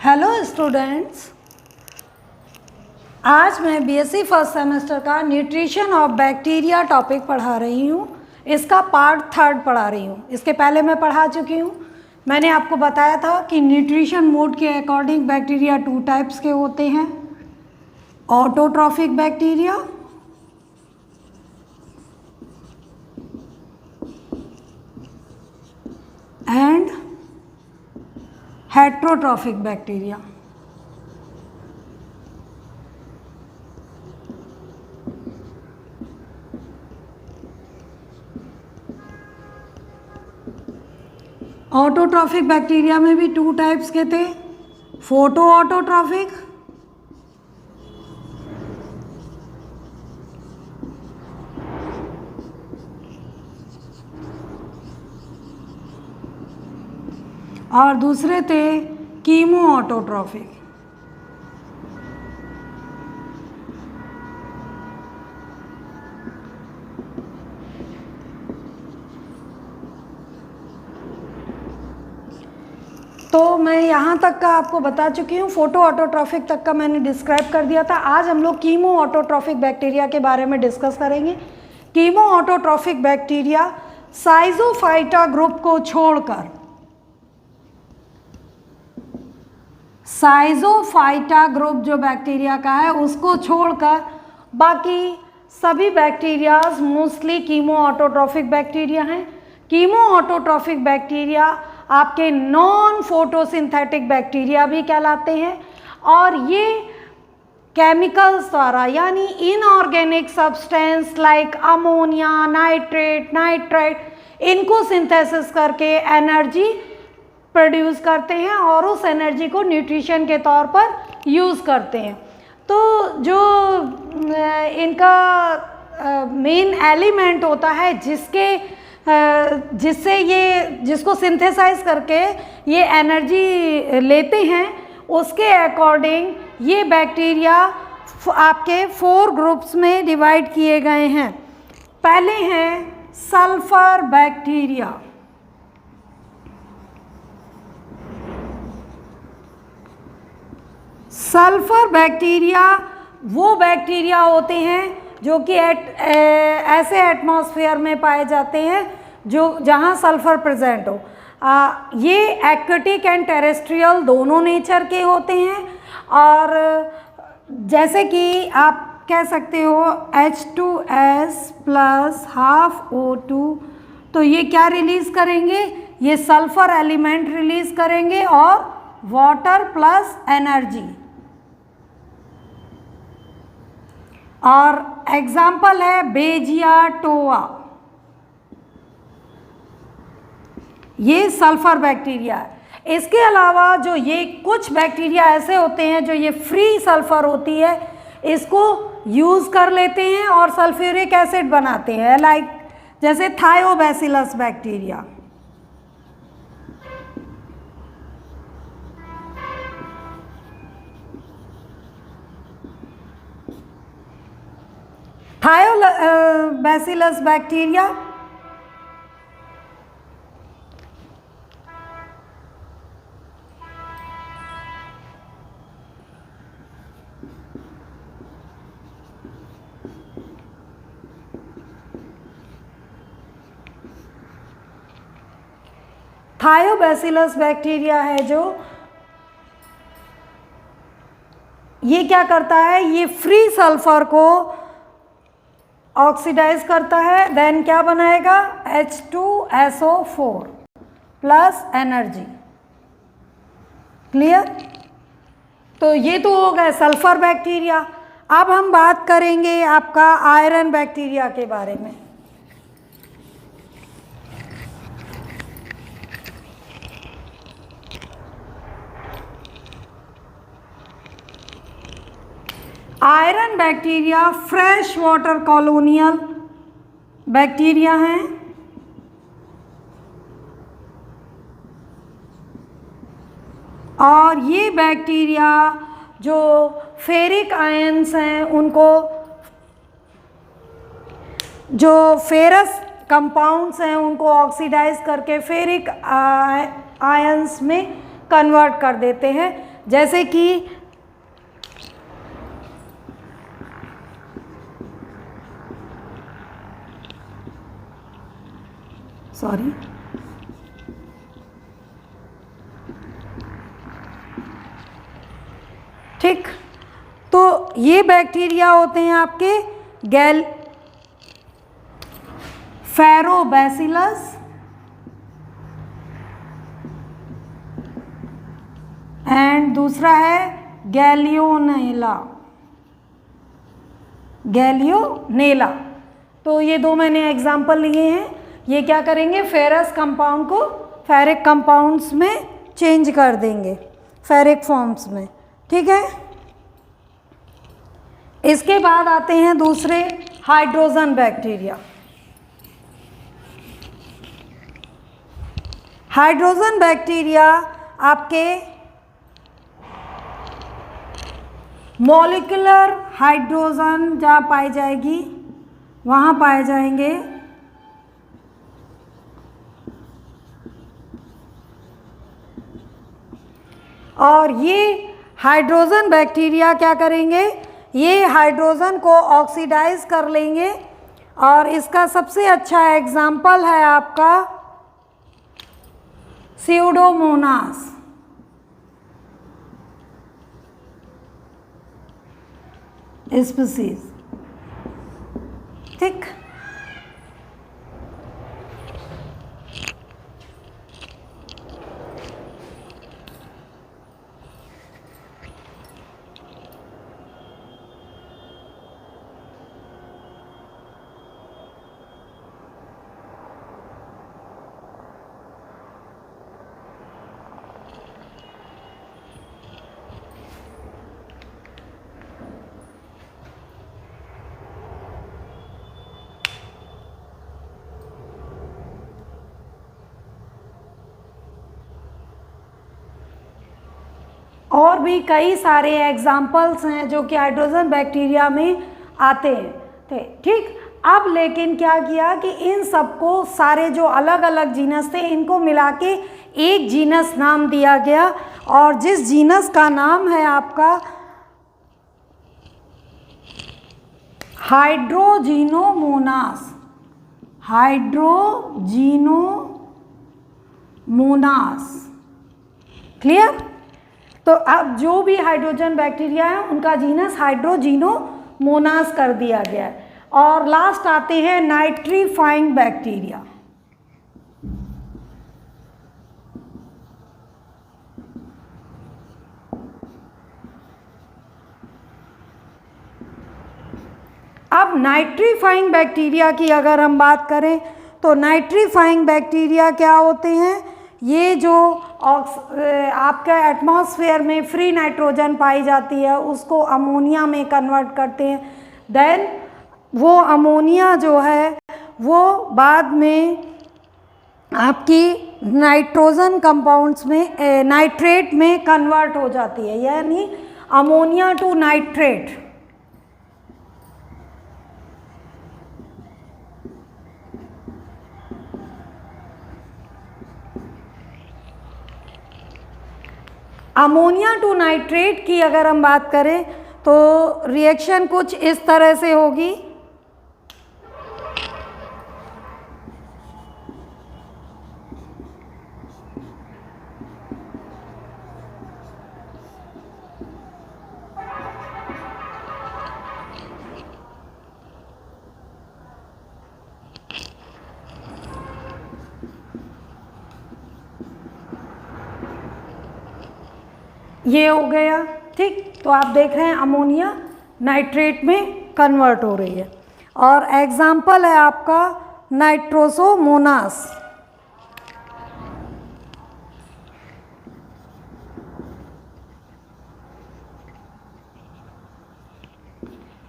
Hello students, आज मैं BSc first semester का न्यूट्रिशन ऑफ बैक्टीरिया टॉपिक पढ़ा रही हूँ। इसका पार्ट 3 पढ़ा रही हूँ। इसके पहले मैं पढ़ा चुकी हूँ। मैंने आपको बताया था कि न्यूट्रिशन मोड के अकॉर्डिंग बैक्टीरिया 2 टाइप्स के होते हैं, autotrophic bacteria and heterotrophic bacteria. Autotrophic bacteria में भी 2 टाइप्स के थे, फोटो ऑटोट्रॉफिक और दूसरे थे कीमो ऑटोट्रॉफिक। तो मैं यहाँ तक का आपको बता चुकी हूँ, फोटो ऑटोट्रॉफिक तक का मैंने डिस्क्राइब कर दिया था। आज हम लोग कीमो ऑटोट्रॉफिक बैक्टीरिया के बारे में डिस्कस करेंगे। कीमो ऑटोट्रॉफिक बैक्टीरिया साइजोफाइटा ग्रुप को छोड़कर, साइजोफाइटा ग्रुप जो बैक्टीरिया का है उसको छोड़कर बाकी सभी bacterias mostly chemo autotrophic bacteria हैं। कीमो ऑटोट्रॉफिक बैक्टीरिया आपके नॉन फोटोसिंथेटिक बैक्टीरिया भी कहलाते हैं और ये केमिकल्स द्वारा यानी inorganic substance like ammonia, nitrate, nitrite, इनको सिंथेसिस करके एनर्जी प्रोड्यूस करते हैं और उस एनर्जी को न्यूट्रिशन के तौर पर यूज़ करते हैं। तो जो इनका मेन एलिमेंट होता है जिससे ये जिसको सिंथेसाइज करके ये एनर्जी लेते हैं, उसके अकॉर्डिंग ये बैक्टीरिया आपके 4 ग्रुप्स में डिवाइड किए गए हैं। पहले हैं सल्फर बैक्टीरिया। सल्फर बैक्टीरिया वो बैक्टीरिया होते हैं जो कि ऐसे एटमॉस्फेयर में पाए जाते हैं जहाँ सल्फर प्रेजेंट हो। ये एक्वेटिक एंड टेरेस्ट्रियल दोनों नेचर के होते हैं और जैसे कि आप कह सकते हो H2S प्लस हाफ O2, तो ये क्या रिलीज़ करेंगे? ये सल्फर एलिमेंट रिलीज़ करेंगे और वाटर प्लस एनर्जी। और एग्जाम्पल है बेजिया टोआ, ये सल्फर बैक्टीरिया है। इसके अलावा जो ये कुछ बैक्टीरिया ऐसे होते हैं जो ये फ्री सल्फर होती है इसको यूज़ कर लेते हैं और सल्फ्यूरिक एसिड बनाते हैं, लाइक जैसे Thiobacillus bacteria. Thiobacillus bacteria Thiobacillus bacteria है जो ये क्या करता है, ये फ्री सल्फर को ऑक्सीडाइज करता है, देन क्या बनाएगा H2SO4 प्लस एनर्जी। क्लियर? तो ये तो हो गए सल्फर बैक्टीरिया। अब हम बात करेंगे आपका आयरन बैक्टीरिया के बारे में। Iron bacteria fresh water colonial bacteria हैं और ये बैक्टीरिया जो फेरिक आयंस हैं उनको, जो फेरस कंपाउंड्स हैं उनको ऑक्सीडाइज करके फेरिक आयंस में कन्वर्ट कर देते हैं, जैसे कि सॉरी ठीक, तो ये बैक्टीरिया होते हैं आपके फेरोबैसिलस एंड दूसरा है गैलियोनेला। तो ये दो मैंने एग्जाम्पल लिए हैं। ये क्या करेंगे, फेरस कंपाउंड को फेरिक कंपाउंड्स में चेंज कर देंगे, फेरिक फॉर्म्स में, ठीक है। इसके बाद आते हैं दूसरे हाइड्रोजन बैक्टीरिया। हाइड्रोजन बैक्टीरिया आपके मॉलिक्यूलर हाइड्रोजन जहाँ पाई जाएगी वहाँ पाए जाएंगे और ये हाइड्रोजन बैक्टीरिया क्या करेंगे, ये हाइड्रोजन को ऑक्सीडाइज कर लेंगे। और इसका सबसे अच्छा एग्जाम्पल है आपका स्यूडोमोनास। स्पीसीज, ठीक। और भी कई सारे एग्जाम्पल्स हैं जो कि हाइड्रोजन बैक्टीरिया में आते हैं, ठीक। अब लेकिन क्या किया कि इन सबको, सारे जो अलग अलग जीनस थे, इनको मिला के एक जीनस नाम दिया गया। और जिस जीनस का नाम है आपका हाइड्रोजिनोमोनास, क्लियर। तो अब जो भी हाइड्रोजन बैक्टीरिया है उनका जीनस हाइड्रोजिनोमोनास कर दिया गया है। और लास्ट आते हैं नाइट्रीफाइंग बैक्टीरिया। अब नाइट्रीफाइंग बैक्टीरिया की अगर हम बात करें तो नाइट्रीफाइंग बैक्टीरिया क्या होते हैं, ये जो आपका एटमॉस्फेयर में फ्री नाइट्रोजन पाई जाती है उसको अमोनिया में कन्वर्ट करते हैं। देन वो अमोनिया जो है वो बाद में आपकी नाइट्रोजन कंपाउंड्स में नाइट्रेट में कन्वर्ट हो जाती है, यानी ammonia to nitrate. Ammonia to nitrate की अगर हम बात करें तो रिएक्शन कुछ इस तरह से होगी। ये हो गया, ठीक। तो आप देख रहे हैं अमोनिया नाइट्रेट में कन्वर्ट हो रही है। और एग्जाम्पल है आपका नाइट्रोसोमोनास।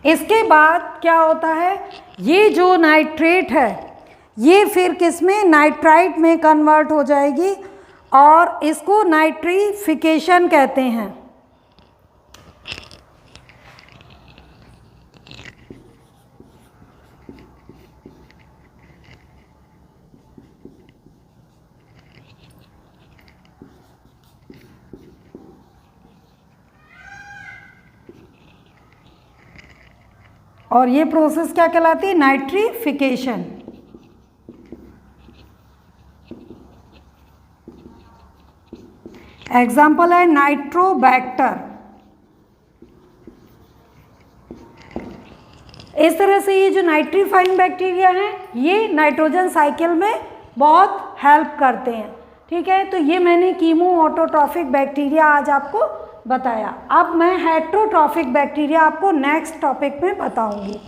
इसके बाद क्या होता है, ये जो नाइट्रेट है ये फिर किस में, नाइट्राइट में कन्वर्ट हो जाएगी और इसको नाइट्रीफिकेशन कहते हैं। और ये प्रोसेस क्या कहलाती है? नाइट्रिफिकेशन। एग्जाम्पल है नाइट्रोबैक्टर। इस तरह से ये जो नाइट्रीफाइंग बैक्टीरिया हैं ये नाइट्रोजन साइकिल में बहुत हेल्प करते हैं। ठीक है, तो ये मैंने कीमो ऑटोट्रॉफिक बैक्टीरिया आज आपको बताया। अब मैं हेट्रोट्रॉफिक बैक्टीरिया आपको नेक्स्ट टॉपिक में बताऊंगी।